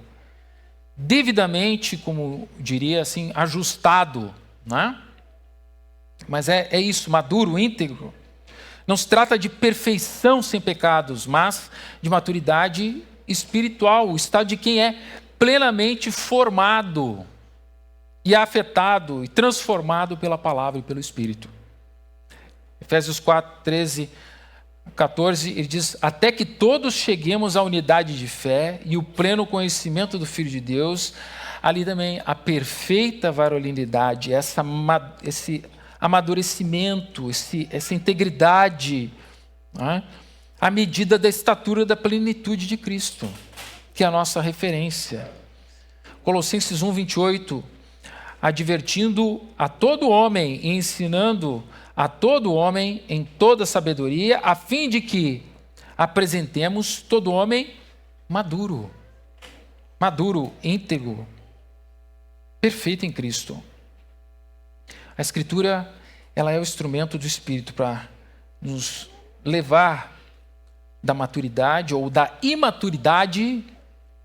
devidamente, como diria assim, ajustado, né? Mas é isso, maduro, íntegro. Não se trata de perfeição sem pecados, mas de maturidade espiritual, o estado de quem é plenamente formado e afetado e transformado pela palavra e pelo Espírito. Efésios 4, 13, 14, ele diz: até que todos cheguemos à unidade de fé e o pleno conhecimento do Filho de Deus, ali também a perfeita varonilidade, esse amadurecimento, essa integridade, né? À medida da estatura da plenitude de Cristo, que é a nossa referência. Colossenses 1, 28, advertindo a todo homem e ensinando a todo homem em toda sabedoria, a fim de que apresentemos todo homem maduro, íntegro, perfeito em Cristo. A Escritura, ela é o instrumento do Espírito para nos levar da maturidade ou da imaturidade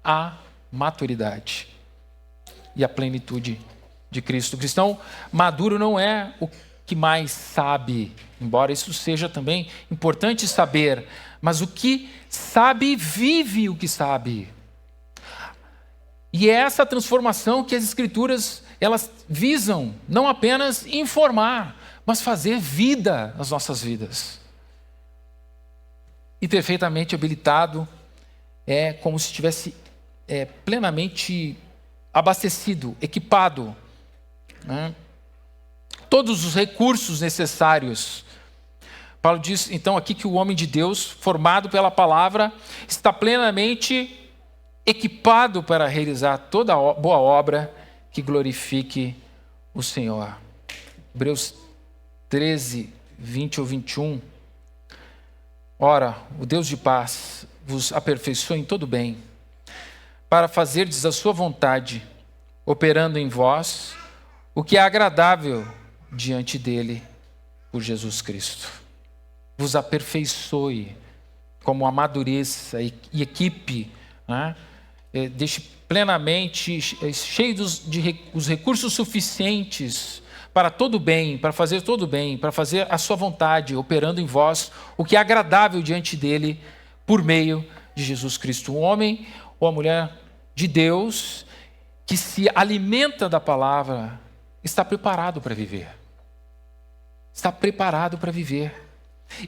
à maturidade e à plenitude de Cristo. O cristão maduro não é o que mais sabe, embora isso seja também importante saber, mas o que sabe vive o que sabe. E é essa transformação que as Escrituras, elas visam não apenas informar, mas fazer vida nas nossas vidas. E perfeitamente habilitado é como se estivesse plenamente abastecido, equipado, né? Todos os recursos necessários. Paulo diz então aqui que o homem de Deus, formado pela palavra, está plenamente equipado para realizar toda a boa obra que glorifique o Senhor. Hebreus 13, 20 ou 21. Ora, o Deus de paz vos aperfeiçoe em todo bem, para fazerdes a sua vontade, operando em vós o que é agradável diante dele, por Jesus Cristo. Vos aperfeiçoe, como amadureça e equipe, né? Deixe plenamente cheios de os recursos suficientes para todo bem, para fazer todo bem, para fazer a sua vontade, operando em vós o que é agradável diante dele, por meio de Jesus Cristo. Um homem ou a mulher de Deus que se alimenta da palavra está preparado para viver. Está preparado para viver.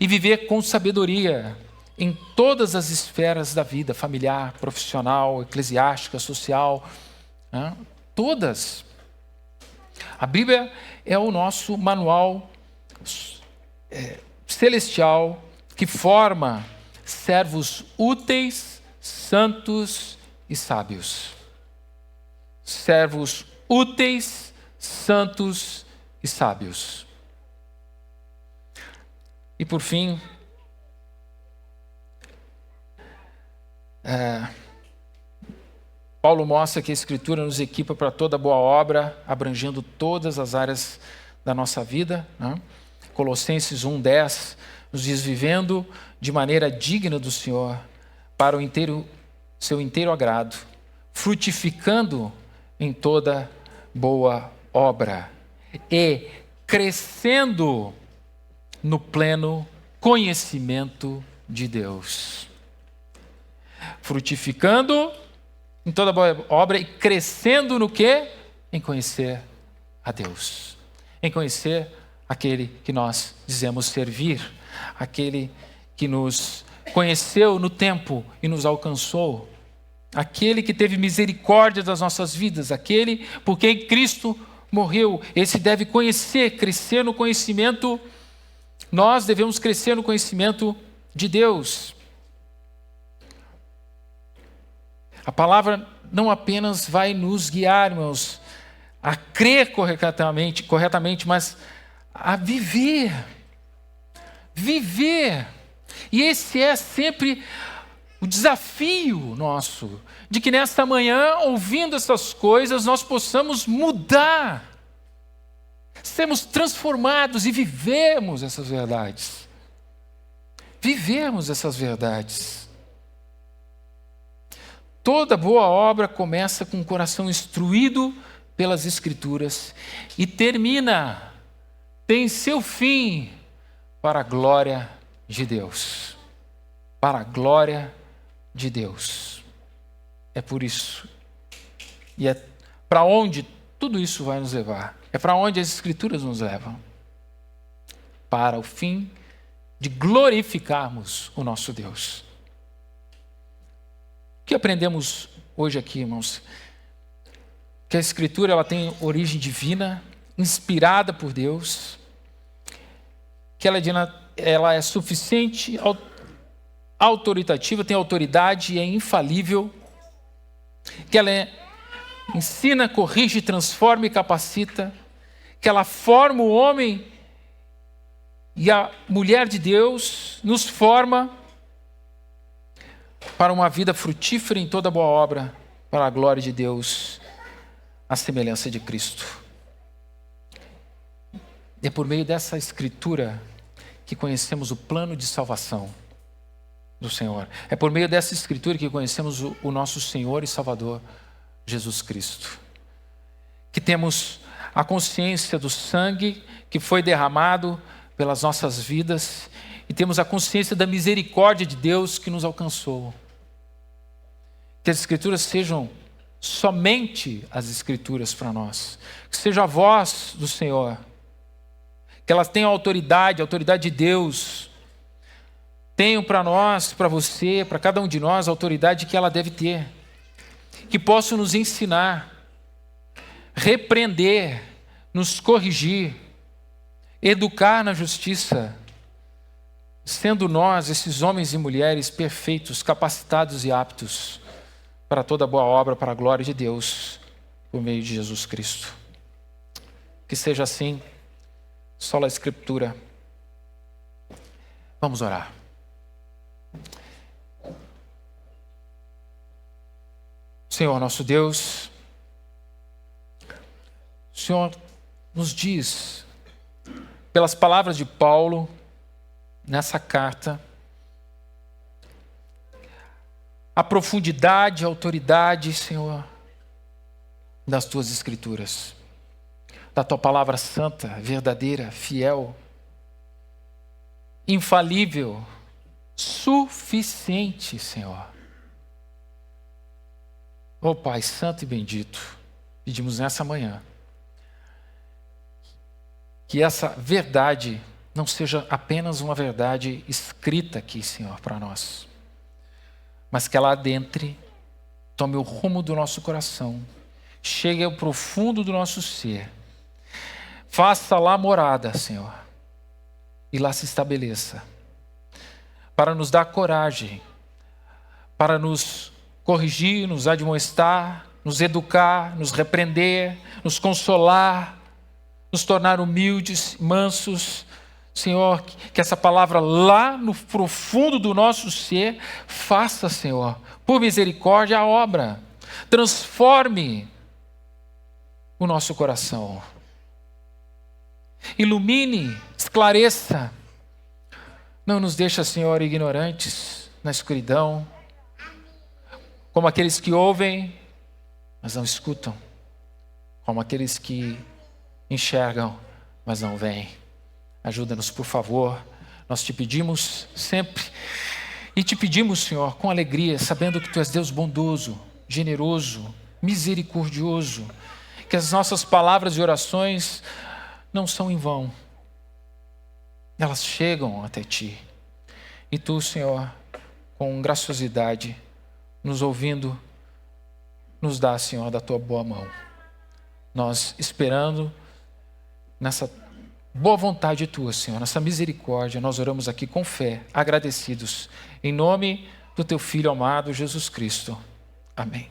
E viver com sabedoria em todas as esferas da vida, familiar, profissional, eclesiástica, social, né? Todas. A Bíblia é o nosso manual celestial que forma servos úteis, santos e sábios. Servos úteis, santos e sábios. E por fim, Paulo mostra que a Escritura nos equipa para toda boa obra, abrangendo todas as áreas da nossa vida, né? Colossenses 1:10 nos diz: vivendo de maneira digna do Senhor, para seu inteiro agrado, frutificando em toda boa obra e crescendo no pleno conhecimento de Deus. Frutificando em toda boa obra e crescendo no quê? Em conhecer a Deus. Em conhecer aquele que nós dizemos servir. Aquele que nos conheceu no tempo e nos alcançou. Aquele que teve misericórdia das nossas vidas. Aquele por quem Cristo morreu. Esse deve conhecer, crescer no conhecimento. Nós devemos crescer no conhecimento de Deus. A palavra não apenas vai nos guiar, irmãos, a crer corretamente, mas a viver. Viver. E esse é sempre o desafio nosso, de que nesta manhã, ouvindo essas coisas, nós possamos mudar, sermos transformados e vivermos essas verdades. Vivermos essas verdades. Toda boa obra começa com o coração instruído pelas Escrituras e tem seu fim para a glória de Deus. Para a glória de Deus. É por isso. E é para onde tudo isso vai nos levar. É para onde as Escrituras nos levam. Para o fim de glorificarmos o nosso Deus. O que aprendemos hoje aqui, irmãos? Que a Escritura ela tem origem divina, inspirada por Deus, que ela é suficiente, autoritativa, tem autoridade e é infalível, que ela ensina, corrige, transforma e capacita, que ela forma o homem e a mulher de Deus, nos forma para uma vida frutífera em toda boa obra, para a glória de Deus, a semelhança de Cristo. É por meio dessa Escritura que conhecemos o plano de salvação do Senhor. É por meio dessa Escritura que conhecemos o nosso Senhor e Salvador, Jesus Cristo. Que temos a consciência do sangue que foi derramado pelas nossas vidas e temos a consciência da misericórdia de Deus que nos alcançou. Que as Escrituras sejam somente as Escrituras para nós. Que seja a voz do Senhor. Que elas tenham autoridade, a autoridade de Deus. Tenham para nós, para você, para cada um de nós, a autoridade que ela deve ter. Que possam nos ensinar, repreender, nos corrigir, educar na justiça, sendo nós, esses homens e mulheres perfeitos, capacitados e aptos para toda boa obra, para a glória de Deus, por meio de Jesus Cristo. Que seja assim, sola Escritura. Vamos orar. Senhor nosso Deus, o Senhor nos diz, pelas palavras de Paulo, nessa carta, a profundidade, a autoridade, Senhor, das Tuas Escrituras, da Tua palavra santa, verdadeira, fiel, infalível, suficiente, Senhor. Ó Pai santo e bendito, pedimos nessa manhã que essa verdade não seja apenas uma verdade escrita aqui, Senhor, para nós, mas que ela adentre, tome o rumo do nosso coração, chegue ao profundo do nosso ser, faça lá morada, Senhor, e lá se estabeleça, para nos dar coragem, para nos corrigir, nos admoestar, nos educar, nos repreender, nos consolar, nos tornar humildes, mansos. Senhor, que essa palavra lá no profundo do nosso ser faça, Senhor, por misericórdia a obra. Transforme o nosso coração. Ilumine, esclareça. Não nos deixa, Senhor, ignorantes na escuridão, como aqueles que ouvem, mas não escutam, como aqueles que enxergam, mas não veem. Ajuda-nos, por favor. Nós te pedimos sempre e te pedimos, Senhor, com alegria, sabendo que Tu és Deus bondoso, generoso, misericordioso, que as nossas palavras e orações não são em vão. Elas chegam até Ti. E Tu, Senhor, com graciosidade, nos ouvindo, nos dá, Senhor, da Tua boa mão. Nós esperando nessa boa vontade Tua, Senhor, nessa misericórdia, nós oramos aqui com fé, agradecidos, em nome do Teu Filho amado, Jesus Cristo. Amém.